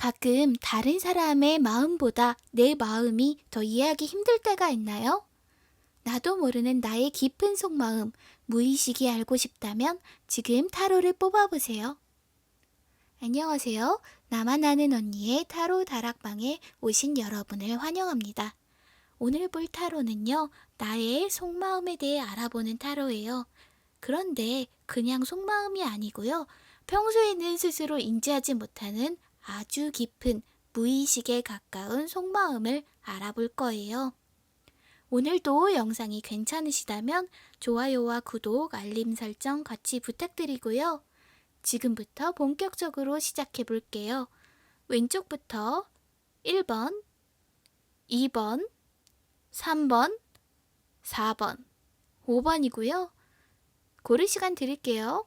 가끔 다른 사람의 마음보다 내 마음이 더 이해하기 힘들 때가 있나요? 나도 모르는 나의 깊은 속마음, 무의식이 알고 싶다면 지금 타로를 뽑아보세요. 안녕하세요. 나만 아는 언니의 타로 다락방에 오신 여러분을 환영합니다. 오늘 볼 타로는요, 나의 속마음에 대해 알아보는 타로예요. 그런데 그냥 속마음이 아니고요. 평소에는 스스로 인지하지 못하는 아주 깊은 무의식에 가까운 속마음을 알아볼 거예요. 오늘도 영상이 괜찮으시다면 좋아요와 구독, 알림 설정 같이 부탁드리고요. 지금부터 본격적으로 시작해 볼게요. 왼쪽부터 1번, 2번, 3번, 4번, 5번이고요. 고를 시간 드릴게요.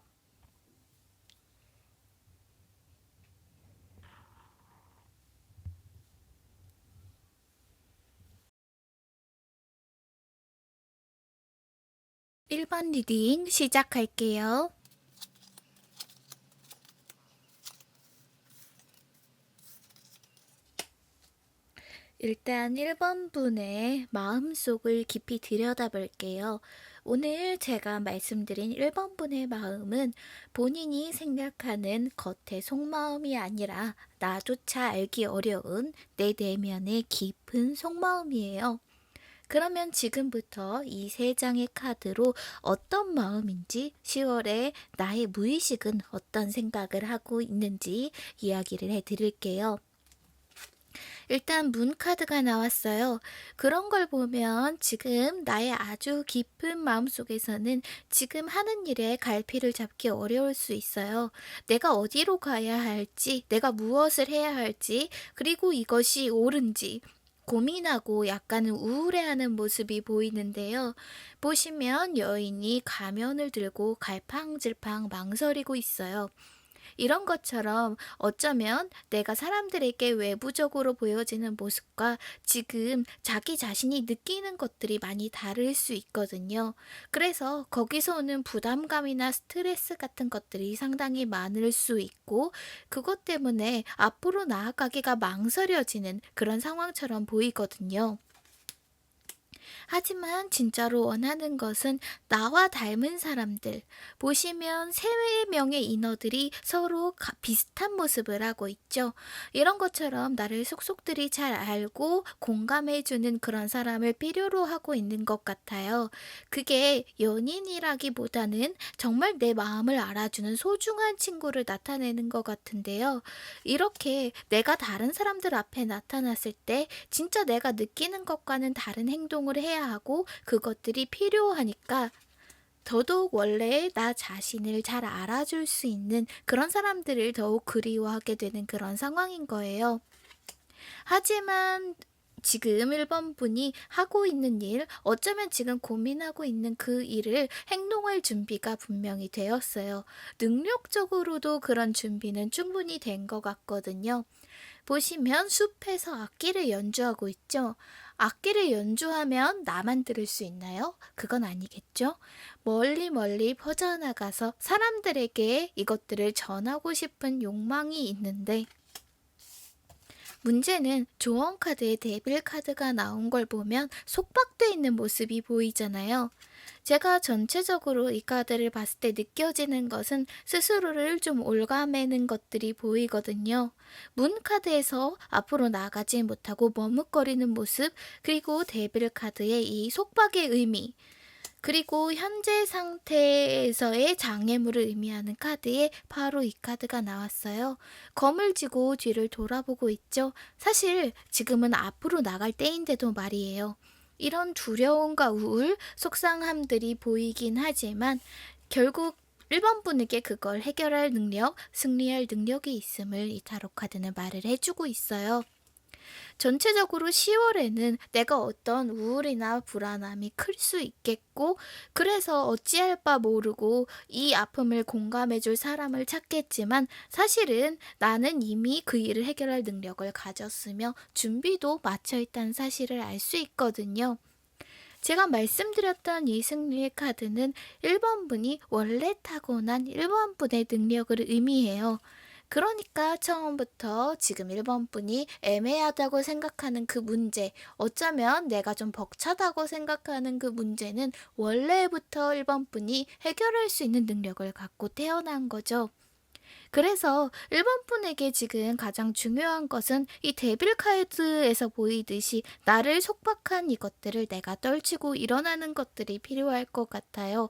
일 번 리딩 시작할게요. 일단 1번 분의 마음속을 깊이 들여다볼게요. 오늘 제가 말씀드린 1번 분의 마음은 본인이 생각하는 겉의 속마음이 아니라 나조차 알기 어려운 내 내면의 깊은 속마음이에요. 그러면 지금부터 이 세 장의 카드로 어떤 마음인지 10월에 나의 무의식은 어떤 생각을 하고 있는지 이야기를 해드릴게요. 일단 문 카드가 나왔어요. 그런 걸 보면 지금 나의 아주 깊은 마음속에서는 지금 하는 일에 갈피를 잡기 어려울 수 있어요. 내가 어디로 가야 할지, 내가 무엇을 해야 할지, 그리고 이것이 옳은지 고민하고 약간은 우울해하는 모습이 보이는데요. 보시면 여인이 가면을 들고 갈팡질팡 망설이고 있어요. 이런 것처럼 어쩌면 내가 사람들에게 외부적으로 보여지는 모습과 지금 자기 자신이 느끼는 것들이 많이 다를 수 있거든요. 그래서 거기서 오는 부담감이나 스트레스 같은 것들이 상당히 많을 수 있고, 그것 때문에 앞으로 나아가기가 망설여지는 그런 상황처럼 보이거든요. 하지만 진짜로 원하는 것은 나와 닮은 사람들. 보시면 세 명의 인어들이 서로 비슷한 모습을 하고 있죠. 이런 것처럼 나를 속속들이 잘 알고 공감해주는 그런 사람을 필요로 하고 있는 것 같아요. 그게 연인이라기보다는 정말 내 마음을 알아주는 소중한 친구를 나타내는 것 같은데요. 이렇게 내가 다른 사람들 앞에 나타났을 때 진짜 내가 느끼는 것과는 다른 행동을 해야 하고 그것들이 필요하니까 더더욱 원래 나 자신을 잘 알아줄 수 있는 그런 사람들을 더욱 그리워하게 되는 그런 상황인 거예요. 하지만 지금 1번 분이 하고 있는 일, 어쩌면 지금 고민하고 있는 그 일을 행동할 준비가 분명히 되었어요. 능력적으로도 그런 준비는 충분히 된 것 같거든요. 보시면 숲에서 악기를 연주하고 있죠. 악기를 연주하면 나만 들을 수 있나요? 그건 아니겠죠? 멀리 멀리 퍼져나가서 사람들에게 이것들을 전하고 싶은 욕망이 있는데, 문제는 조언 카드에 데빌 카드가 나온 걸 보면 속박돼 있는 모습이 보이잖아요. 제가 전체적으로 이 카드를 봤을 때 느껴지는 것은 스스로를 좀 올가매는 것들이 보이거든요. 문 카드에서 앞으로 나가지 못하고 머뭇거리는 모습, 그리고 데빌 카드의 이 속박의 의미, 그리고 현재 상태에서의 장애물을 의미하는 카드에 바로 이 카드가 나왔어요. 검을 쥐고 뒤를 돌아보고 있죠. 사실 지금은 앞으로 나갈 때인데도 말이에요. 이런 두려움과 우울, 속상함들이 보이긴 하지만 결국 1번 분에게 그걸 해결할 능력, 승리할 능력이 있음을 이 타로 카드는 말을 해주고 있어요. 전체적으로 10월에는 내가 어떤 우울이나 불안함이 클 수 있겠고, 그래서 어찌할 바 모르고 이 아픔을 공감해줄 사람을 찾겠지만, 사실은 나는 이미 그 일을 해결할 능력을 가졌으며 준비도 마쳐있다는 사실을 알 수 있거든요. 제가 말씀드렸던 이 승리의 카드는 1번 분이 원래 타고난 1번 분의 능력을 의미해요. 그러니까 처음부터 지금 1번 분이 애매하다고 생각하는 그 문제, 어쩌면 내가 좀 벅차다고 생각하는 그 문제는 원래부터 1번 분이 해결할 수 있는 능력을 갖고 태어난 거죠. 그래서 1번 분에게 지금 가장 중요한 것은 이 데빌 카드에서 보이듯이 나를 속박한 이것들을 내가 떨치고 일어나는 것들이 필요할 것 같아요.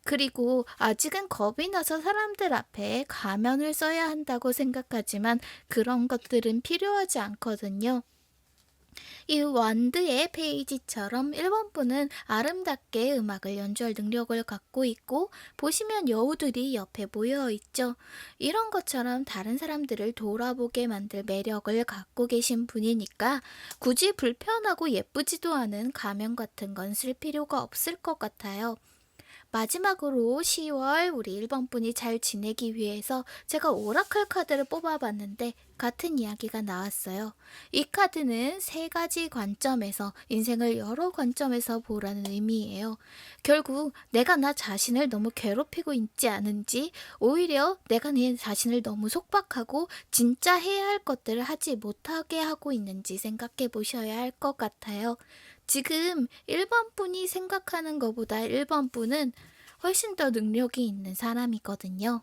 그리고 아직은 겁이 나서 사람들 앞에 가면을 써야 한다고 생각하지만 그런 것들은 필요하지 않거든요. 이 완드의 페이지처럼 1번 분은 아름답게 음악을 연주할 능력을 갖고 있고 보시면 여우들이 옆에 모여 있죠. 이런 것처럼 다른 사람들을 돌아보게 만들 매력을 갖고 계신 분이니까 굳이 불편하고 예쁘지도 않은 가면 같은 건 쓸 필요가 없을 것 같아요. 마지막으로 10월 우리 1번 분이 잘 지내기 위해서 제가 오라클 카드를 뽑아봤는데 같은 이야기가 나왔어요. 이 카드는 세 가지 관점에서 인생을 여러 관점에서 보라는 의미예요. 결국 내가 나 자신을 너무 괴롭히고 있지 않은지 오히려 내가 내 자신을 너무 속박하고 진짜 해야 할 것들을 하지 못하게 하고 있는지 생각해 보셔야 할 것 같아요. 지금 1번 분이 생각하는 것보다 1번 분은 훨씬 더 능력이 있는 사람이거든요.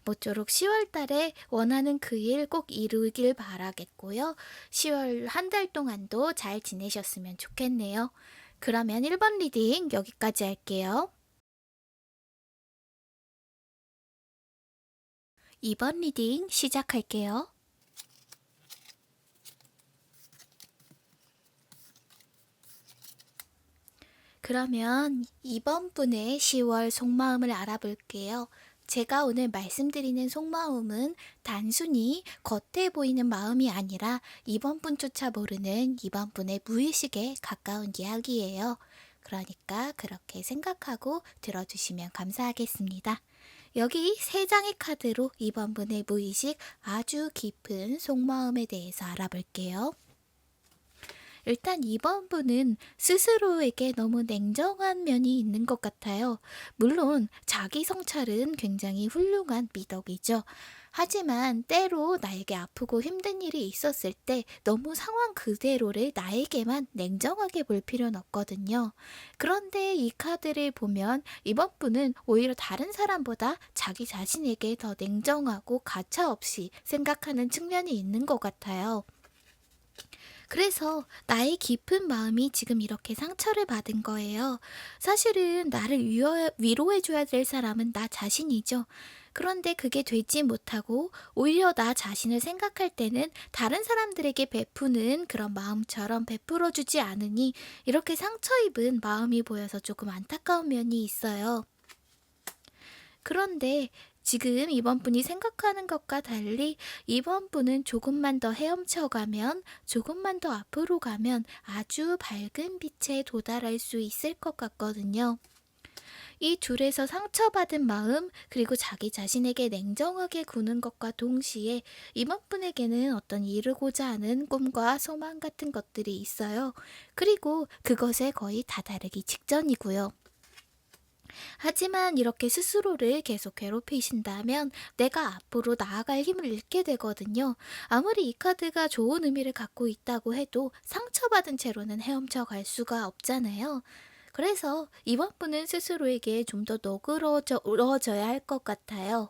모쪼록 10월 달에 원하는 그 일 꼭 이루길 바라겠고요. 10월 한 달 동안도 잘 지내셨으면 좋겠네요. 그러면 1번 리딩 여기까지 할게요. 2번 리딩 시작할게요. 그러면 2번 분의 10월 속마음을 알아볼게요. 제가 오늘 말씀드리는 속마음은 단순히 겉에 보이는 마음이 아니라 2번 분조차 모르는 2번 분의 무의식에 가까운 이야기예요. 그러니까 그렇게 생각하고 들어주시면 감사하겠습니다. 여기 3장의 카드로 2번 분의 무의식 아주 깊은 속마음에 대해서 알아볼게요. 일단 2번 분은 스스로에게 너무 냉정한 면이 있는 것 같아요. 물론 자기 성찰은 굉장히 훌륭한 미덕이죠. 하지만 때로 나에게 아프고 힘든 일이 있었을 때 너무 상황 그대로를 나에게만 냉정하게 볼 필요는 없거든요. 그런데 이 카드를 보면 이번 분은 오히려 다른 사람보다 자기 자신에게 더 냉정하고 가차없이 생각하는 측면이 있는 것 같아요. 그래서 나의 깊은 마음이 지금 이렇게 상처를 받은 거예요. 사실은 나를 위로해줘야 될 사람은 나 자신이죠. 그런데 그게 되지 못하고 오히려 나 자신을 생각할 때는 다른 사람들에게 베푸는 그런 마음처럼 베풀어주지 않으니 이렇게 상처 입은 마음이 보여서 조금 안타까운 면이 있어요. 그런데 지금 이번 분이 생각하는 것과 달리 이번 분은 조금만 더 헤엄쳐 가면, 조금만 더 앞으로 가면 아주 밝은 빛에 도달할 수 있을 것 같거든요. 이 둘에서 상처받은 마음, 그리고 자기 자신에게 냉정하게 구는 것과 동시에 이번 분에게는 어떤 이루고자 하는 꿈과 소망 같은 것들이 있어요. 그리고 그것에 거의 다다르기 직전이고요. 하지만 이렇게 스스로를 계속 괴롭히신다면 내가 앞으로 나아갈 힘을 잃게 되거든요. 아무리 이 카드가 좋은 의미를 갖고 있다고 해도 상처받은 채로는 헤엄쳐 갈 수가 없잖아요. 그래서 이번 분은 스스로에게 좀 더 너그러져야 할 것 같아요.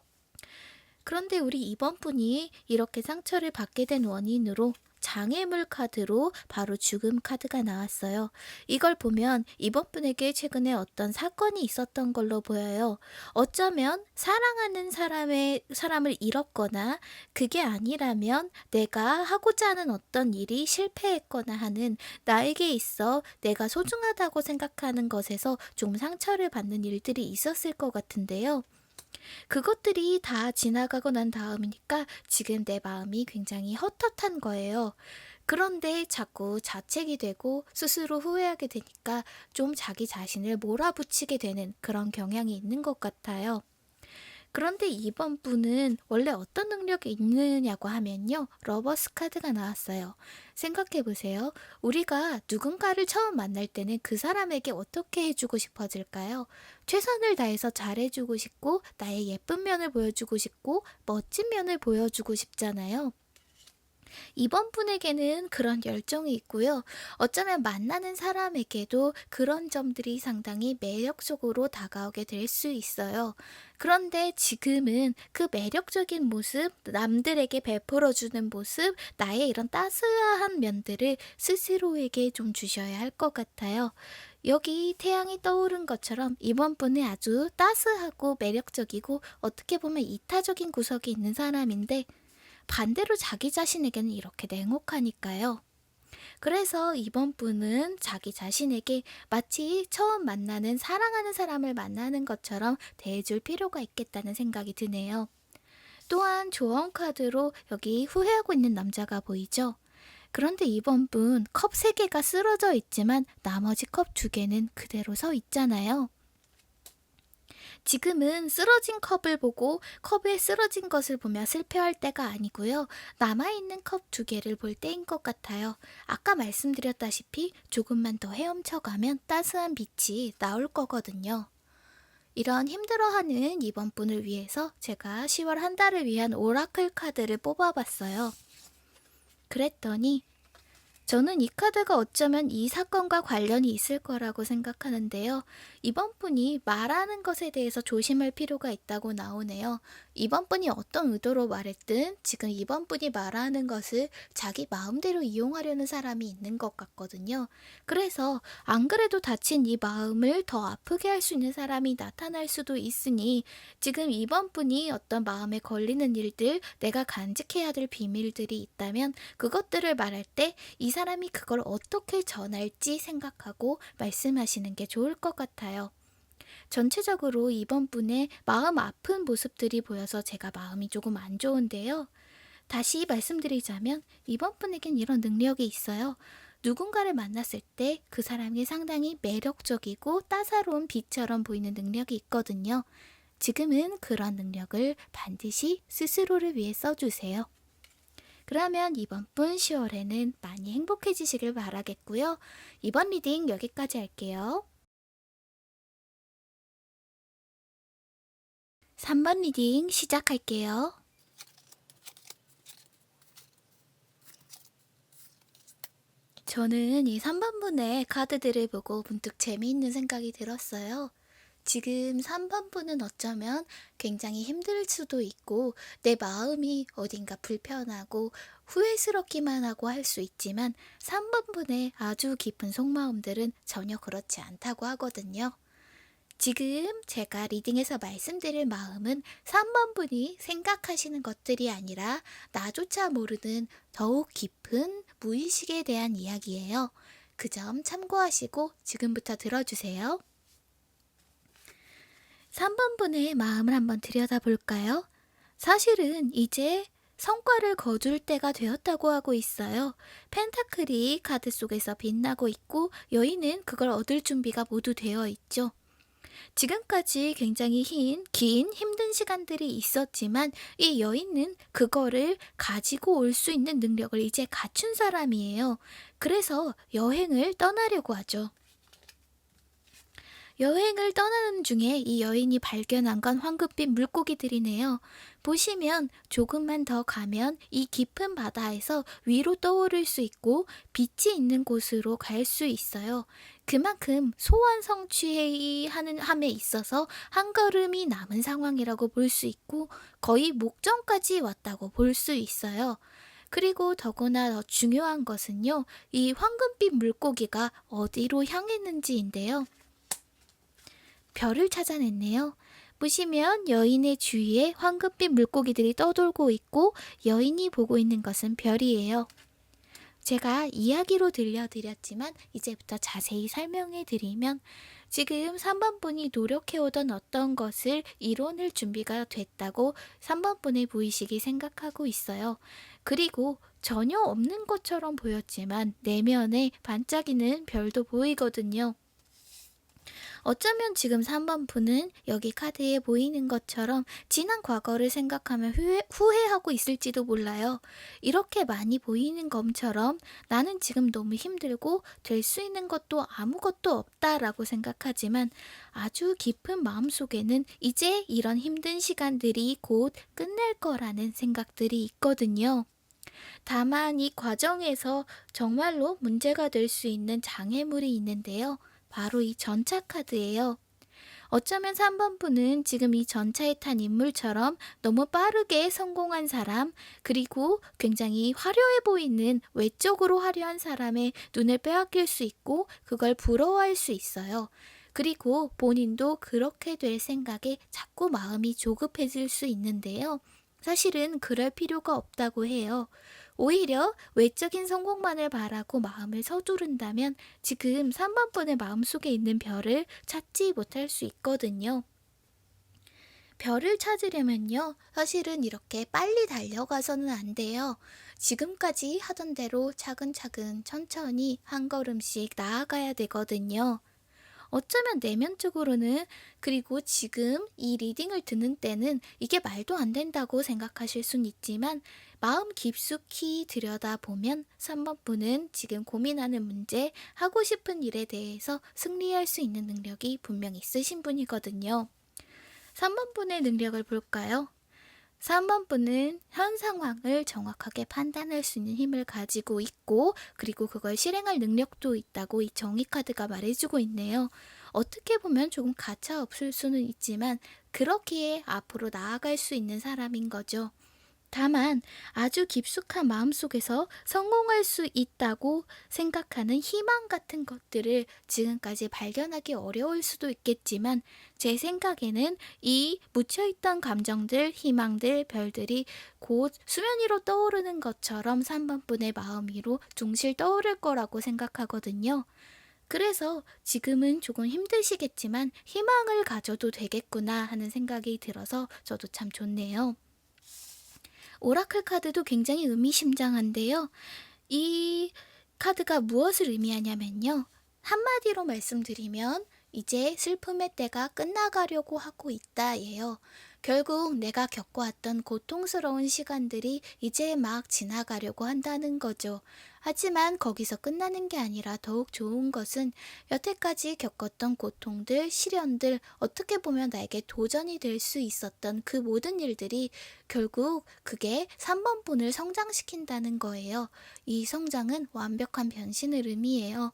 그런데 우리 이번 분이 이렇게 상처를 받게 된 원인으로 장애물 카드로 바로 죽음 카드가 나왔어요. 이걸 보면 이번 분에게 최근에 어떤 사건이 있었던 걸로 보여요. 어쩌면 사랑하는 사람을 잃었거나 그게 아니라면 내가 하고자 하는 어떤 일이 실패했거나 하는 나에게 있어 내가 소중하다고 생각하는 것에서 좀 상처를 받는 일들이 있었을 것 같은데요. 그것들이 다 지나가고 난 다음이니까 지금 내 마음이 굉장히 헛헛한 거예요. 그런데 자꾸 자책이 되고 스스로 후회하게 되니까 좀 자기 자신을 몰아붙이게 되는 그런 경향이 있는 것 같아요. 그런데 이번 분은 원래 어떤 능력이 있느냐고 하면요. 러버스 카드가 나왔어요. 생각해 보세요. 우리가 누군가를 처음 만날 때는 그 사람에게 어떻게 해주고 싶어질까요? 최선을 다해서 잘해주고 싶고, 나의 예쁜 면을 보여주고 싶고, 멋진 면을 보여주고 싶잖아요. 이번 분에게는 그런 열정이 있고요. 어쩌면 만나는 사람에게도 그런 점들이 상당히 매력적으로 다가오게 될 수 있어요. 그런데 지금은 그 매력적인 모습, 남들에게 베풀어주는 모습, 나의 이런 따스한 면들을 스스로에게 좀 주셔야 할 것 같아요. 여기 태양이 떠오른 것처럼 이번 분은 아주 따스하고 매력적이고 어떻게 보면 이타적인 구석이 있는 사람인데 반대로 자기 자신에게는 이렇게 냉혹하니까요. 그래서 이번 분은 자기 자신에게 마치 처음 만나는 사랑하는 사람을 만나는 것처럼 대해줄 필요가 있겠다는 생각이 드네요. 또한 조언 카드로 여기 후회하고 있는 남자가 보이죠? 그런데 이번 분 컵 3개가 쓰러져 있지만 나머지 컵 2개는 그대로 서 있잖아요. 지금은 쓰러진 컵을 보고 컵에 쓰러진 것을 보며 슬퍼할 때가 아니고요. 남아있는 컵 2개를 볼 때인 것 같아요. 아까 말씀드렸다시피 조금만 더 헤엄쳐가면 따스한 빛이 나올 거거든요. 이런 힘들어하는 이번 분을 위해서 제가 10월 한 달을 위한 오라클 카드를 뽑아봤어요. 그랬더니 저는 이 카드가 어쩌면 이 사건과 관련이 있을 거라고 생각하는데요. 이번 분이 말하는 것에 대해서 조심할 필요가 있다고 나오네요. 이번 분이 어떤 의도로 말했든 지금 이번 분이 말하는 것을 자기 마음대로 이용하려는 사람이 있는 것 같거든요. 그래서 안 그래도 다친 이 마음을 더 아프게 할 수 있는 사람이 나타날 수도 있으니 지금 이번 분이 어떤 마음에 걸리는 일들, 내가 간직해야 될 비밀들이 있다면 그것들을 말할 때 이 사람이 그걸 어떻게 전할지 생각하고 말씀하시는 게 좋을 것 같아요. 전체적으로 이번 분의 마음 아픈 모습들이 보여서 제가 마음이 조금 안 좋은데요. 다시 말씀드리자면 이번 분에겐 이런 능력이 있어요. 누군가를 만났을 때 그 사람이 상당히 매력적이고 따사로운 빛처럼 보이는 능력이 있거든요. 지금은 그런 능력을 반드시 스스로를 위해 써주세요. 그러면 이번 분 10월에는 많이 행복해지시길 바라겠고요. 이번 리딩 여기까지 할게요. 3번 리딩 시작할게요. 저는 이 3번 분의 카드들을 보고 문득 재미있는 생각이 들었어요. 지금 3번 분은 어쩌면 굉장히 힘들 수도 있고 내 마음이 어딘가 불편하고 후회스럽기만 하고 할 수 있지만 3번 분의 아주 깊은 속마음들은 전혀 그렇지 않다고 하거든요. 지금 제가 리딩에서 말씀드릴 마음은 3번 분이 생각하시는 것들이 아니라 나조차 모르는 더욱 깊은 무의식에 대한 이야기예요. 그 점 참고하시고 지금부터 들어주세요. 3번 분의 마음을 한번 들여다볼까요? 사실은 이제 성과를 거둘 때가 되었다고 하고 있어요. 펜타클이 카드 속에서 빛나고 있고 여인은 그걸 얻을 준비가 모두 되어 있죠. 지금까지 굉장히 긴 힘든 시간들이 있었지만 이 여인은 그거를 가지고 올 수 있는 능력을 이제 갖춘 사람이에요. 그래서 여행을 떠나려고 하죠. 여행을 떠나는 중에 이 여인이 발견한 건 황금빛 물고기들이네요. 보시면 조금만 더 가면 이 깊은 바다에서 위로 떠오를 수 있고 빛이 있는 곳으로 갈 수 있어요. 그만큼 소원 함에 있어서 한 걸음이 남은 상황이라고 볼 수 있고 거의 목전까지 왔다고 볼 수 있어요. 그리고 더구나 더 중요한 것은요. 이 황금빛 물고기가 어디로 향했는지인데요. 별을 찾아냈네요. 보시면 여인의 주위에 황금빛 물고기들이 떠돌고 있고 여인이 보고 있는 것은 별이에요. 제가 이야기로 들려드렸지만 이제부터 자세히 설명해 드리면 지금 3번 분이 노력해오던 어떤 것을 이뤄낼 준비가 됐다고 3번 분의 무의식이 생각하고 있어요. 그리고 전혀 없는 것처럼 보였지만 내면에 반짝이는 별도 보이거든요. 어쩌면 지금 3번 분은 여기 카드에 보이는 것처럼 지난 과거를 생각하며 후회하고 있을지도 몰라요. 이렇게 많이 보이는 검처럼 나는 지금 너무 힘들고 될 수 있는 것도 아무것도 없다라고 생각하지만 아주 깊은 마음속에는 이제 이런 힘든 시간들이 곧 끝날 거라는 생각들이 있거든요. 다만 이 과정에서 정말로 문제가 될 수 있는 장애물이 있는데요. 바로 이 전차 카드예요. 어쩌면 3번 분은 지금 이 전차에 탄 인물처럼 너무 빠르게 성공한 사람, 그리고 굉장히 화려해 보이는 외적으로 화려한 사람의 눈을 빼앗길 수 있고 그걸 부러워할 수 있어요. 그리고 본인도 그렇게 될 생각에 자꾸 마음이 조급해질 수 있는데요. 사실은 그럴 필요가 없다고 해요. 오히려 외적인 성공만을 바라고 마음을 서두른다면 지금 3번 분의 마음속에 있는 별을 찾지 못할 수 있거든요. 별을 찾으려면요, 사실은 이렇게 빨리 달려가서는 안 돼요. 지금까지 하던 대로 차근차근 천천히 한 걸음씩 나아가야 되거든요. 어쩌면 내면적으로는, 그리고 지금 이 리딩을 듣는 때는 이게 말도 안 된다고 생각하실 순 있지만 마음 깊숙이 들여다보면 3번 분은 지금 고민하는 문제, 하고 싶은 일에 대해서 승리할 수 있는 능력이 분명 있으신 분이거든요. 3번 분의 능력을 볼까요? 3번 분은 현 상황을 정확하게 판단할 수 있는 힘을 가지고 있고, 그리고 그걸 실행할 능력도 있다고 이 정의 카드가 말해주고 있네요. 어떻게 보면 조금 가차 없을 수는 있지만 그렇기에 앞으로 나아갈 수 있는 사람인 거죠. 다만 아주 깊숙한 마음속에서 성공할 수 있다고 생각하는 희망 같은 것들을 지금까지 발견하기 어려울 수도 있겠지만, 제 생각에는 이 묻혀있던 감정들, 희망들, 별들이 곧 수면 위로 떠오르는 것처럼 3번 분의 마음 위로 둥실 떠오를 거라고 생각하거든요. 그래서 지금은 조금 힘드시겠지만 희망을 가져도 되겠구나 하는 생각이 들어서 저도 참 좋네요. 오라클 카드도 굉장히 의미심장한데요. 이 카드가 무엇을 의미하냐면요. 한마디로 말씀드리면 이제 슬픔의 때가 끝나가려고 하고 있다예요. 결국 내가 겪어왔던 고통스러운 시간들이 이제 막 지나가려고 한다는 거죠. 하지만 거기서 끝나는 게 아니라 더욱 좋은 것은 여태까지 겪었던 고통들, 시련들, 어떻게 보면 나에게 도전이 될 수 있었던 그 모든 일들이 결국 그게 3번 분을 성장시킨다는 거예요. 이 성장은 완벽한 변신을 의미해요.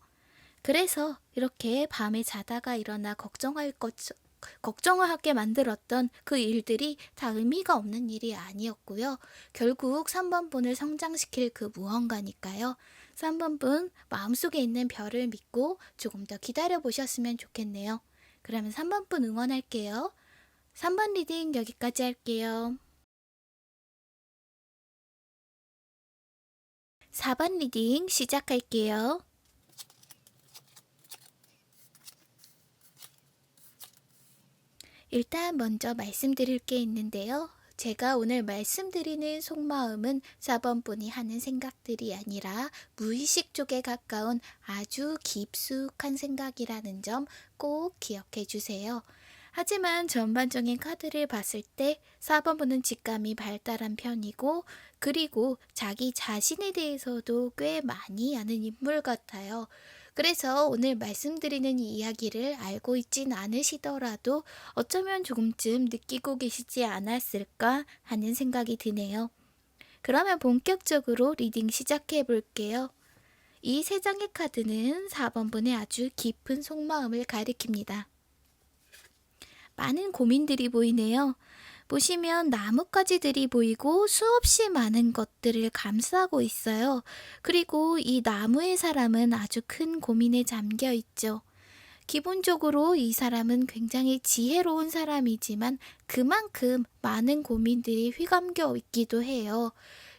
그래서 이렇게 밤에 자다가 일어나 걱정하게 만들었던 그 일들이 다 의미가 없는 일이 아니었고요. 결국 3번 분을 성장시킬 그 무언가니까요. 3번 분 마음속에 있는 별을 믿고 조금 더 기다려 보셨으면 좋겠네요. 그러면 3번 분 응원할게요. 3번 리딩 여기까지 할게요. 4번 리딩 시작할게요. 일단 먼저 말씀드릴 게 있는데요. 제가 오늘 말씀드리는 속마음은 4번 분이 하는 생각들이 아니라 무의식 쪽에 가까운 아주 깊숙한 생각이라는 점 꼭 기억해 주세요. 하지만 전반적인 카드를 봤을 때 4번 분은 직감이 발달한 편이고, 그리고 자기 자신에 대해서도 꽤 많이 아는 인물 같아요. 그래서 오늘 말씀드리는 이 이야기를 알고 있진 않으시더라도 어쩌면 조금쯤 느끼고 계시지 않았을까 하는 생각이 드네요. 그러면 본격적으로 리딩 시작해 볼게요. 이 세 장의 카드는 4번 분의 아주 깊은 속마음을 가리킵니다. 많은 고민들이 보이네요. 보시면 나뭇가지들이 보이고 수없이 많은 것들을 감싸고 있어요. 그리고 이 나무의 사람은 아주 큰 고민에 잠겨 있죠. 기본적으로 이 사람은 굉장히 지혜로운 사람이지만 그만큼 많은 고민들이 휘감겨 있기도 해요.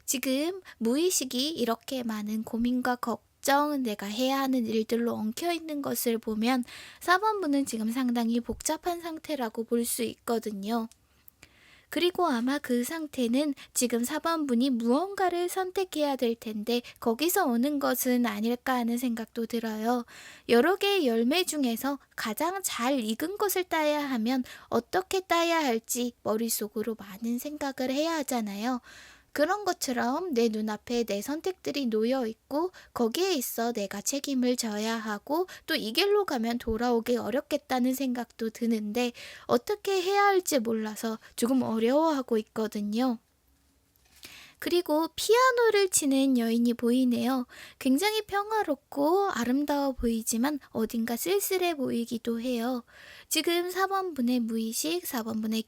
지금 무의식이 이렇게 많은 고민과 걱정, 내가 해야 하는 일들로 엉켜 있는 것을 보면 4번 분은 지금 상당히 복잡한 상태라고 볼 수 있거든요. 그리고 아마 그 상태는 지금 4번분이 무언가를 선택해야 될 텐데 거기서 오는 것은 아닐까 하는 생각도 들어요. 여러 개의 열매 중에서 가장 잘 익은 것을 따야 하면 어떻게 따야 할지 머릿속으로 많은 생각을 해야 하잖아요. 그런 것처럼 내 눈앞에 내 선택들이 놓여 있고 거기에 있어 내가 책임을 져야 하고 또 이 길로 가면 돌아오기 어렵겠다는 생각도 드는데 어떻게 해야 할지 몰라서 조금 어려워하고 있거든요. 그리고 피아노를 치는 여인이 보이네요. 굉장히 평화롭고 아름다워 보이지만 어딘가 쓸쓸해 보이기도 해요. 지금 4번분의 무의식, 4번분의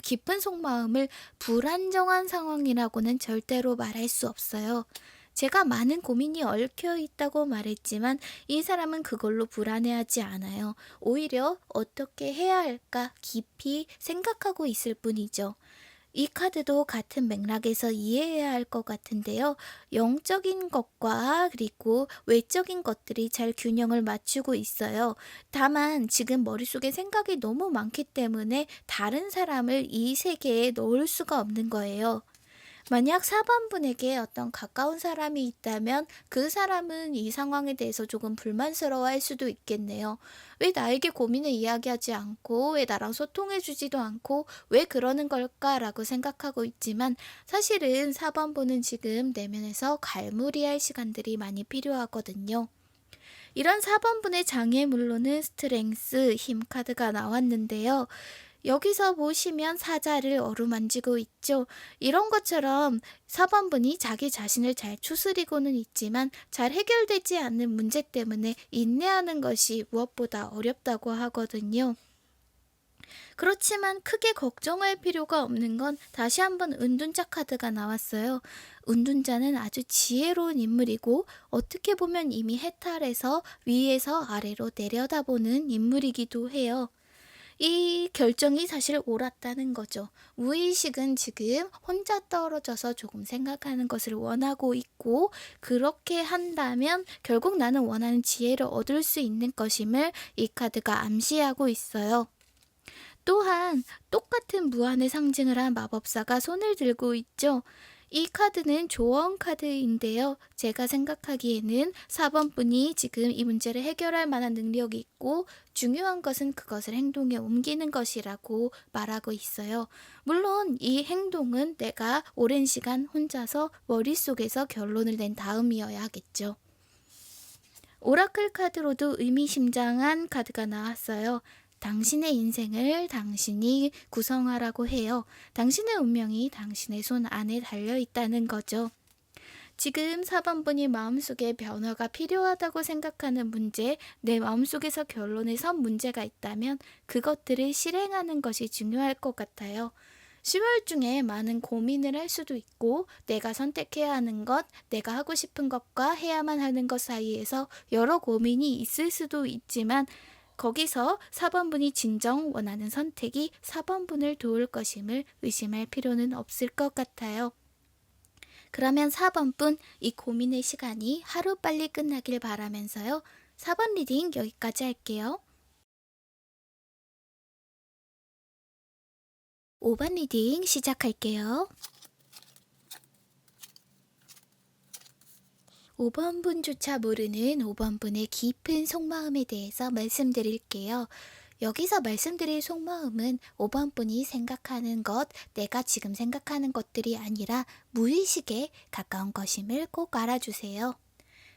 깊은 속마음을 불안정한 상황이라고는 절대로 말할 수 없어요. 제가 많은 고민이 얽혀 있다고 말했지만 이 사람은 그걸로 불안해하지 않아요. 오히려 어떻게 해야 할까 깊이 생각하고 있을 뿐이죠. 이 카드도 같은 맥락에서 이해해야 할 것 같은데요. 영적인 것과 그리고 외적인 것들이 잘 균형을 맞추고 있어요. 다만 지금 머릿속에 생각이 너무 많기 때문에 다른 사람을 이 세계에 넣을 수가 없는 거예요. 만약 4번분에게 어떤 가까운 사람이 있다면 그 사람은 이 상황에 대해서 조금 불만스러워할 수도 있겠네요. 왜 나에게 고민을 이야기하지 않고 왜 나랑 소통해주지도 않고 왜 그러는 걸까라고 생각하고 있지만 사실은 4번분은 지금 내면에서 갈무리할 시간들이 많이 필요하거든요. 이런 4번분의 장애물로는 스트렝스, 힘 카드가 나왔는데요. 여기서 보시면 사자를 어루만지고 있죠. 이런 것처럼 4번분이 자기 자신을 잘 추스리고는 있지만 잘 해결되지 않는 문제 때문에 인내하는 것이 무엇보다 어렵다고 하거든요. 그렇지만 크게 걱정할 필요가 없는 건 다시 한번 은둔자 카드가 나왔어요. 은둔자는 아주 지혜로운 인물이고 어떻게 보면 이미 해탈해서 위에서 아래로 내려다보는 인물이기도 해요. 이 결정이 사실 옳았다는 거죠. 무의식은 지금 혼자 떨어져서 조금 생각하는 것을 원하고 있고 그렇게 한다면 결국 나는 원하는 지혜를 얻을 수 있는 것임을 이 카드가 암시하고 있어요. 또한 똑같은 무한의 상징을 한 마법사가 손을 들고 있죠. 이 카드는 조언 카드인데요. 제가 생각하기에는 4번분이 지금 이 문제를 해결할 만한 능력이 있고 중요한 것은 그것을 행동에 옮기는 것이라고 말하고 있어요. 물론 이 행동은 내가 오랜 시간 혼자서 머릿속에서 결론을 낸 다음이어야 하겠죠. 오라클 카드로도 의미심장한 카드가 나왔어요. 당신의 인생을 당신이 구성하라고 해요. 당신의 운명이 당신의 손 안에 달려있다는 거죠. 지금 4번분이 마음속에 변화가 필요하다고 생각하는 문제, 내 마음속에서 결론을 선 문제가 있다면 그것들을 실행하는 것이 중요할 것 같아요. 10월 중에 많은 고민을 할 수도 있고 내가 선택해야 하는 것, 내가 하고 싶은 것과 해야만 하는 것 사이에서 여러 고민이 있을 수도 있지만 거기서 4번분이 진정 원하는 선택이 4번분을 도울 것임을 의심할 필요는 없을 것 같아요. 그러면 4번분 이 고민의 시간이 하루빨리 끝나길 바라면서요. 4번 리딩 여기까지 할게요. 5번 리딩 시작할게요. 5번분조차 모르는 5번분의 깊은 속마음에 대해서 말씀드릴게요. 여기서 말씀드릴 속마음은 5번분이 생각하는 것, 내가 지금 생각하는 것들이 아니라 무의식에 가까운 것임을 꼭 알아주세요.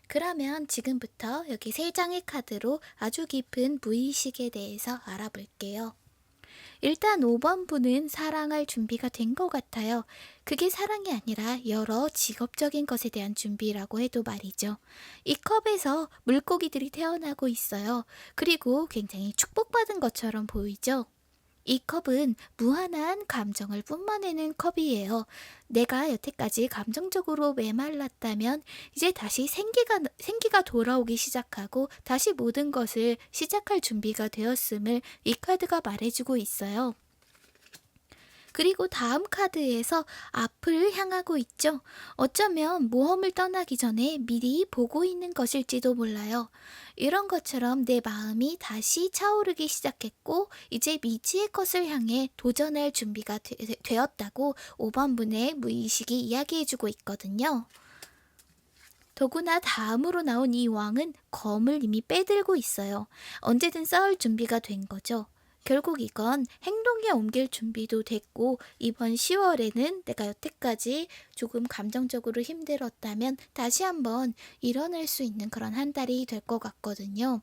그러면 지금부터 여기 3장의 카드로 아주 깊은 무의식에 대해서 알아볼게요. 일단 5번분은 사랑할 준비가 된 것 같아요. 그게 사랑이 아니라 여러 직업적인 것에 대한 준비라고 해도 말이죠. 이 컵에서 물고기들이 태어나고 있어요. 그리고 굉장히 축복받은 것처럼 보이죠? 이 컵은 무한한 감정을 뿜어내는 컵이에요. 내가 여태까지 감정적으로 메말랐다면 이제 다시 생기가 돌아오기 시작하고 다시 모든 것을 시작할 준비가 되었음을 이 카드가 말해주고 있어요. 그리고 다음 카드에서 앞을 향하고 있죠. 어쩌면 모험을 떠나기 전에 미리 보고 있는 것일지도 몰라요. 이런 것처럼 내 마음이 다시 차오르기 시작했고, 이제 미지의 것을 향해 도전할 준비가 되었다고 5번 분의 무의식이 이야기해주고 있거든요. 더구나 다음으로 나온 이 왕은 검을 이미 빼들고 있어요. 언제든 싸울 준비가 된 거죠. 결국 이건 행동에 옮길 준비도 됐고, 이번 10월에는 내가 여태까지 조금 감정적으로 힘들었다면 다시 한번 일어날 수 있는 그런 한 달이 될 것 같거든요.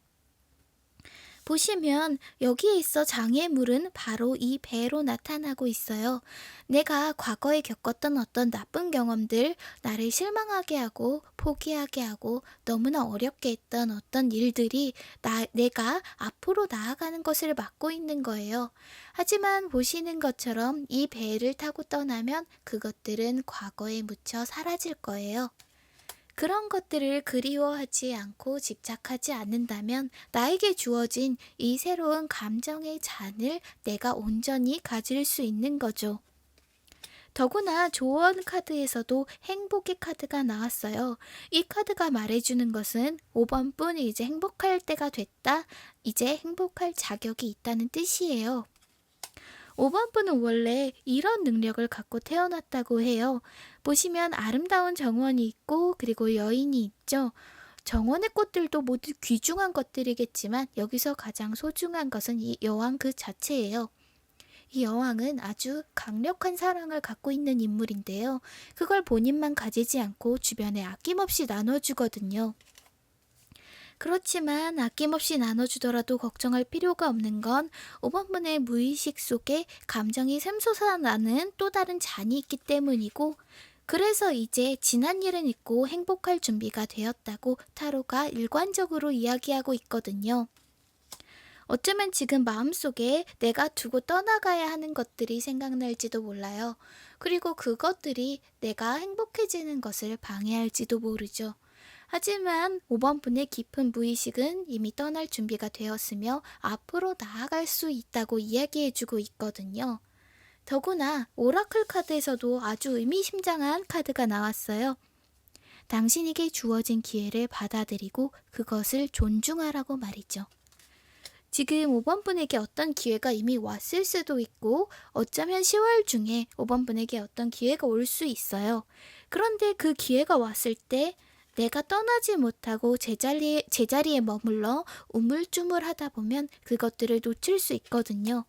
보시면 여기에 있어 장애물은 바로 이 배로 나타나고 있어요. 내가 과거에 겪었던 어떤 나쁜 경험들, 나를 실망하게 하고 포기하게 하고 너무나 어렵게 했던 어떤 일들이 내가 앞으로 나아가는 것을 막고 있는 거예요. 하지만 보시는 것처럼 이 배를 타고 떠나면 그것들은 과거에 묻혀 사라질 거예요. 그런 것들을 그리워하지 않고 집착하지 않는다면 나에게 주어진 이 새로운 감정의 잔을 내가 온전히 가질 수 있는 거죠. 더구나 조언 카드에서도 행복의 카드가 나왔어요. 이 카드가 말해주는 것은 5번 분이 이제 행복할 때가 됐다. 이제 행복할 자격이 있다는 뜻이에요. 5번 분은 원래 이런 능력을 갖고 태어났다고 해요. 보시면 아름다운 정원이 있고 그리고 여인이 있죠. 정원의 꽃들도 모두 귀중한 것들이겠지만 여기서 가장 소중한 것은 이 여왕 그 자체예요. 이 여왕은 아주 강력한 사랑을 갖고 있는 인물인데요. 그걸 본인만 가지지 않고 주변에 아낌없이 나눠주거든요. 그렇지만 아낌없이 나눠주더라도 걱정할 필요가 없는 건 5번 분의 무의식 속에 감정이 샘솟아나는 또 다른 잔이 있기 때문이고, 그래서 이제 지난 일은 잊고 행복할 준비가 되었다고 타로가 일관적으로 이야기하고 있거든요. 어쩌면 지금 마음속에 내가 두고 떠나가야 하는 것들이 생각날지도 몰라요. 그리고 그것들이 내가 행복해지는 것을 방해할지도 모르죠. 하지만 5번 분의 깊은 무의식은 이미 떠날 준비가 되었으며 앞으로 나아갈 수 있다고 이야기해주고 있거든요. 더구나 오라클 카드에서도 아주 의미심장한 카드가 나왔어요. 당신에게 주어진 기회를 받아들이고 그것을 존중하라고 말이죠. 지금 5번 분에게 어떤 기회가 이미 왔을 수도 있고 어쩌면 10월 중에 5번 분에게 어떤 기회가 올 수 있어요. 그런데 그 기회가 왔을 때 내가 떠나지 못하고 제자리에 머물러 우물쭈물하다 보면 그것들을 놓칠 수 있거든요.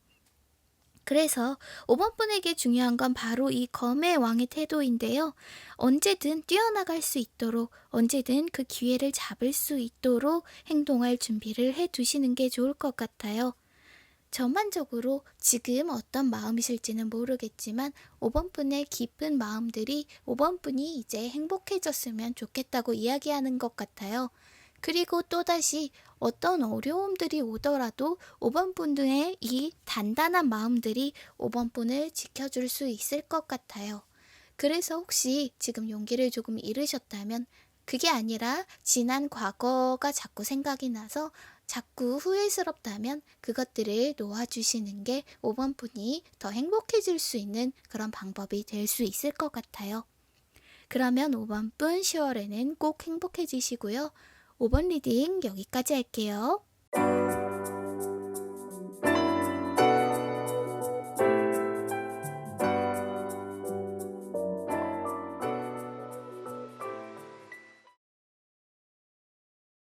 그래서 5번 분에게 중요한 건 바로 이 검의 왕의 태도인데요. 언제든 뛰어나갈 수 있도록, 언제든 그 기회를 잡을 수 있도록 행동할 준비를 해두시는 게 좋을 것 같아요. 전반적으로 지금 어떤 마음이실지는 모르겠지만 5번 분의 깊은 마음들이 5번 분이 이제 행복해졌으면 좋겠다고 이야기하는 것 같아요. 그리고 또다시 어떤 어려움들이 오더라도 5번 분의 이 단단한 마음들이 5번 분을 지켜줄 수 있을 것 같아요. 그래서 혹시 지금 용기를 조금 잃으셨다면 그게 아니라 지난 과거가 자꾸 생각이 나서 자꾸 후회스럽다면 그것들을 놓아주시는 게 5번 분이 더 행복해질 수 있는 그런 방법이 될 수 있을 것 같아요. 그러면 5번 분 10월에는 꼭 행복해지시고요. 5번 리딩 여기까지 할게요.